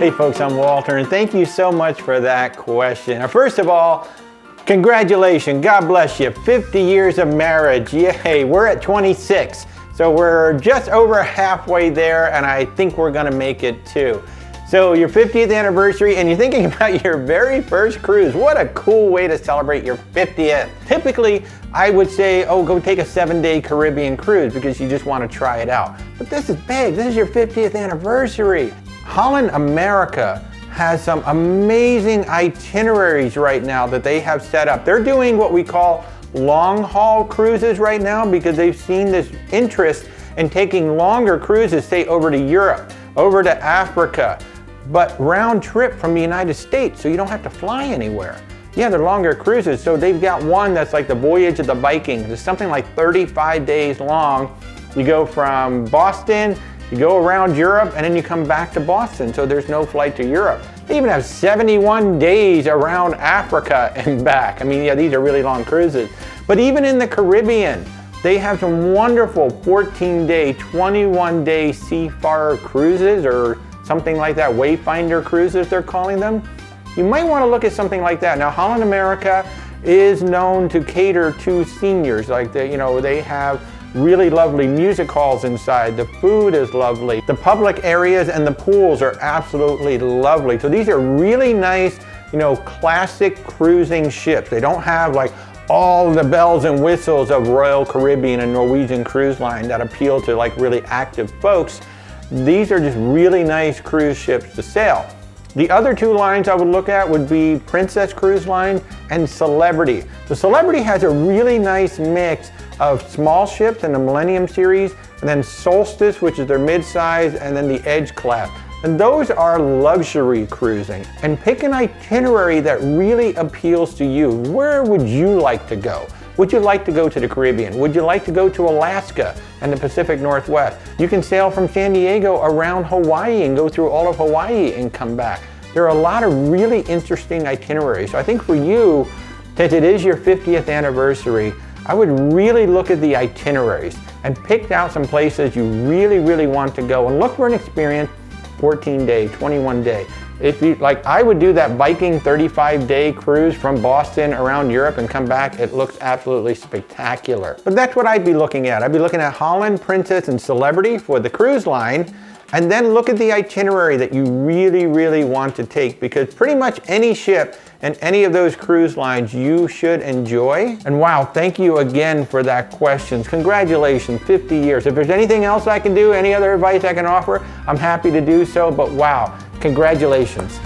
Hey folks, I'm Walter, and thank you so much for that question. Now, first of all, congratulations, God bless you, 50 years of marriage, yay. We're at 26, so we're just over halfway there, and I think we're gonna make it too. So your 50th anniversary, and you're thinking about your very first cruise. What a cool way to celebrate your 50th. Typically, I would say, oh, go take a 7-day Caribbean cruise because you just want to try it out. But this is big, this is your 50th anniversary. Holland America has some amazing itineraries right now that they have set up. They're doing what we call long haul cruises right now because they've seen this interest in taking longer cruises, say over to Europe, over to Africa, but round trip from the United States, so you don't have to fly anywhere. Yeah, they're longer cruises, so they've got one that's like the voyage of the Viking. It's something like 35 days long. You go from Boston, you go around Europe, and then you come back to Boston, so there's no flight to Europe. They even have 71 days around Africa and back. I mean, yeah, these are really long cruises. But even in the Caribbean, they have some wonderful 14-day, 21-day seafarer cruises, or something like that, Wayfinder cruises they're calling them. You might want to look at something like that. Now, Holland America is known to cater to seniors. Like they have really lovely music halls inside. The food is lovely. The public areas and the pools are absolutely lovely. So these are really nice, classic cruising ships. They don't have like all the bells and whistles of Royal Caribbean and Norwegian Cruise Line that appeal to like really active folks. These are just really nice cruise ships to sail. The other two lines I would look at would be Princess Cruise Line and Celebrity. The Celebrity has a really nice mix of small ships in the Millennium series, and then Solstice, which is their mid-size, and then the Edge class. And those are luxury cruising. And pick an itinerary that really appeals to you. Where would you like to go? Would you like to go to the Caribbean? Would you like to go to Alaska and the Pacific Northwest? You can sail from San Diego around Hawaii and go through all of Hawaii and come back. There are a lot of really interesting itineraries. So I think for you, since it is your 50th anniversary, I would really look at the itineraries and pick out some places you really, really want to go and look for an experience, 14-day, 21-day. If you like, I would do that Viking 35-day cruise from Boston around Europe and come back. It looks absolutely spectacular. But that's what I'd be looking at. I'd be looking at Holland, Princess, and Celebrity for the cruise line, and then look at the itinerary that you really, really want to take, because pretty much any ship and any of those cruise lines you should enjoy. And wow, thank you again for that question. Congratulations, 50 years. If there's anything else I can do, any other advice I can offer, I'm happy to do so, but wow, congratulations.